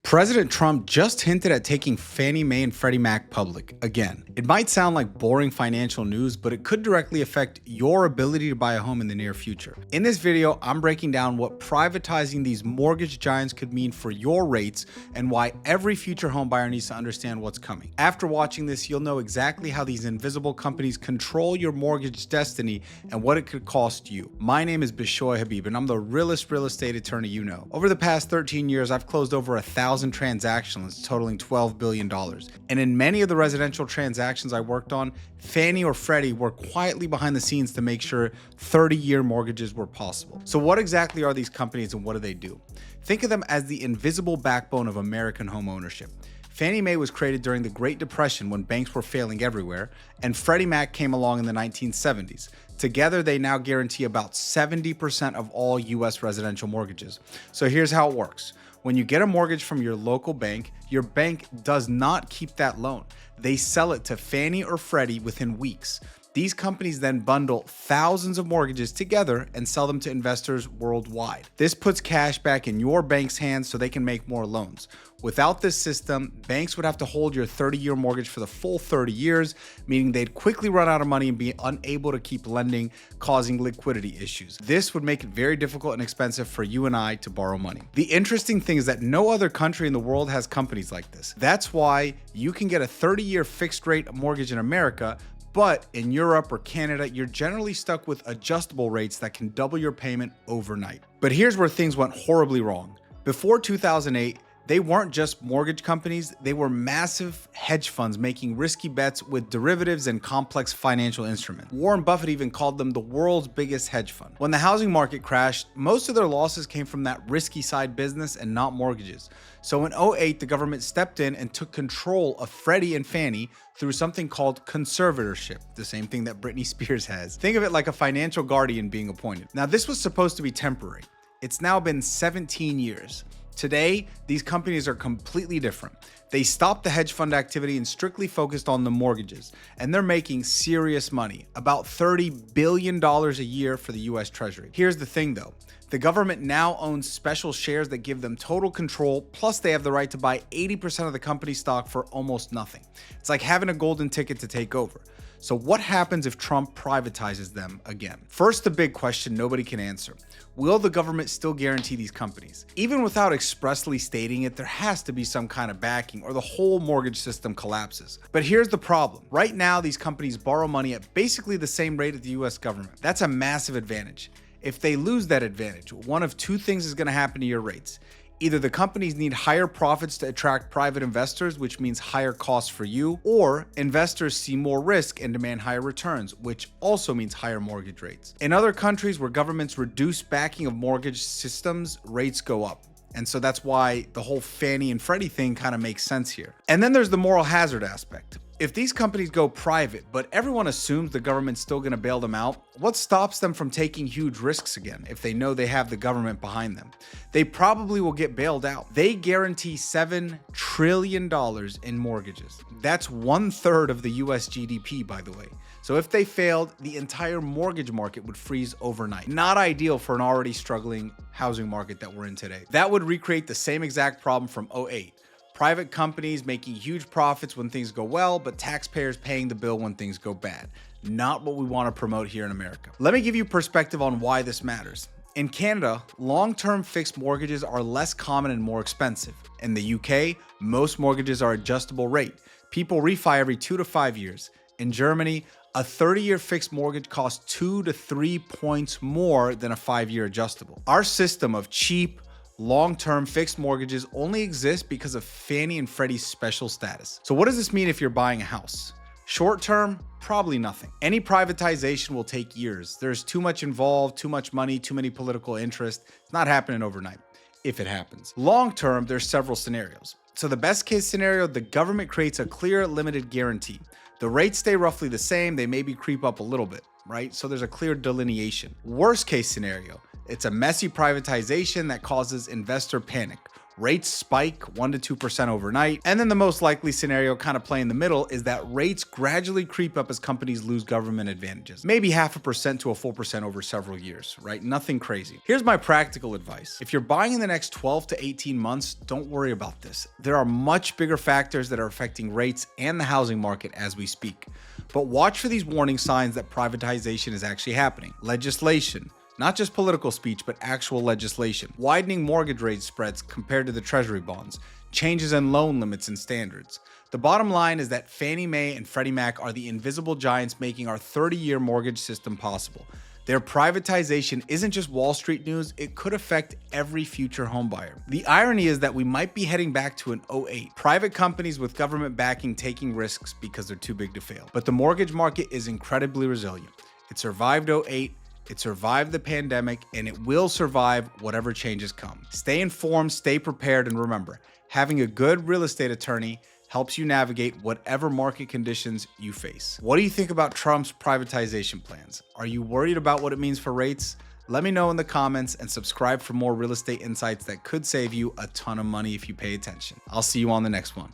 President Trump just hinted at taking Fannie Mae and Freddie Mac public again. It might sound like boring financial news, but it could directly affect your ability to buy a home in the near future. In this video, I'm breaking down what privatizing these mortgage giants could mean for your rates and why every future home buyer needs to understand what's coming. After watching this, you'll know exactly how these invisible companies control your mortgage destiny and what it could cost you. My name is Bishoy Habib, and I'm the realest real estate attorney you know. Over the past 13 years, I've closed over 1,000 transactions totaling $12 billion. And in many of the residential transactions I worked on, Fannie or Freddie were quietly behind the scenes to make sure 30-year mortgages were possible. So what exactly are these companies and what do they do? Think of them as the invisible backbone of American home ownership. Fannie Mae was created during the Great Depression when banks were failing everywhere, and Freddie Mac came along in the 1970s. Together, they now guarantee about 70% of all U.S. residential mortgages. So here's how it works. When you get a mortgage from your local bank, your bank does not keep that loan. They sell it to Fannie or Freddie within weeks. These companies then bundle thousands of mortgages together and sell them to investors worldwide. This puts cash back in your bank's hands so they can make more loans. Without this system, banks would have to hold your 30-year mortgage for the full 30 years, meaning they'd quickly run out of money and be unable to keep lending, causing liquidity issues. This would make it very difficult and expensive for you and I to borrow money. The interesting thing is that no other country in the world has companies like this. That's why you can get a 30-year fixed rate mortgage in America, but in Europe or Canada, you're generally stuck with adjustable rates that can double your payment overnight. But here's where things went horribly wrong. Before 2008, they weren't just mortgage companies, they were massive hedge funds making risky bets with derivatives and complex financial instruments. Warren Buffett even called them the world's biggest hedge fund. When the housing market crashed, most of their losses came from that risky side business and not mortgages. So in 2008, the government stepped in and took control of Freddie and Fannie through something called Conservatorship, the same thing that Britney Spears has. Think of it like a financial guardian being appointed. Now, this was supposed to be temporary. It's now been 17 years. Today, these companies are completely different. They stopped the hedge fund activity and strictly focused on the mortgages, and they're making serious money, about $30 billion a year for the US Treasury. Here's the thing though, the government now owns special shares that give them total control, plus they have the right to buy 80% of the company stock for almost nothing. It's like having a golden ticket to take over. So what happens if Trump privatizes them again? First, the big question nobody can answer. Will the government still guarantee these companies? Even without expressly stating it, there has to be some kind of backing or the whole mortgage system collapses. But here's the problem. Right now, these companies borrow money at basically the same rate as the US government. That's a massive advantage. If they lose that advantage, one of two things is going to happen to your rates. Either the companies need higher profits to attract private investors, which means higher costs for you, or investors see more risk and demand higher returns, which also means higher mortgage rates. In other countries where governments reduce backing of mortgage systems, rates go up. And so that's why the whole Fannie and Freddie thing kind of makes sense here. And then there's the moral hazard aspect. If these companies go private, but everyone assumes the government's still going to bail them out, what stops them from taking huge risks again if they know they have the government behind them? They probably will get bailed out. They guarantee $7 trillion in mortgages. That's 1/3 of the US GDP, by the way. So if they failed, the entire mortgage market would freeze overnight. Not ideal for an already struggling housing market that we're in today. That would recreate the same exact problem from 2008. Private companies making huge profits when things go well, but taxpayers paying the bill when things go bad. Not what we want to promote here in America. Let me give you perspective on why this matters. In Canada, long-term fixed mortgages are less common and more expensive. In the UK, most mortgages are adjustable rate. People refi every 2 to 5 years. In Germany, a 30-year fixed mortgage costs 2 to 3 points more than a 5-year adjustable. Our system of cheap, long-term fixed mortgages only exist because of Fannie and Freddie's special status. So what does this mean if you're buying a house? Short-term, probably nothing. Any privatization will take years. There's too much involved, too much money, too many political interests. It's not happening overnight, if it happens. Long-term, there's several scenarios. So the best case scenario, the government creates a clear limited guarantee. The rates stay roughly the same, they maybe creep up a little bit, right? So there's a clear delineation. Worst case scenario, it's a messy privatization that causes investor panic. Rates spike 1 to 2% overnight. And then the most likely scenario, kind of play in the middle, is that rates gradually creep up as companies lose government advantages. Maybe 0.5% to a full percent over several years, right? Nothing crazy. Here's my practical advice. If you're buying in the next 12 to 18 months, don't worry about this. There are much bigger factors that are affecting rates and the housing market as we speak. But watch for these warning signs that privatization is actually happening. Legislation, not just political speech, but actual legislation. Widening mortgage rate spreads compared to the treasury bonds. Changes in loan limits and standards. The bottom line is that Fannie Mae and Freddie Mac are the invisible giants making our 30-year mortgage system possible. Their privatization isn't just Wall Street news, it could affect every future homebuyer. The irony is that we might be heading back to an '08. Private companies with government backing taking risks because they're too big to fail. But the mortgage market is incredibly resilient. It survived '08, it survived the pandemic, and it will survive whatever changes come. Stay informed, stay prepared, and remember, having a good real estate attorney helps you navigate whatever market conditions you face. What do you think about Trump's privatization plans? Are you worried about what it means for rates? Let me know in the comments and subscribe for more real estate insights that could save you a ton of money if you pay attention. I'll see you on the next one.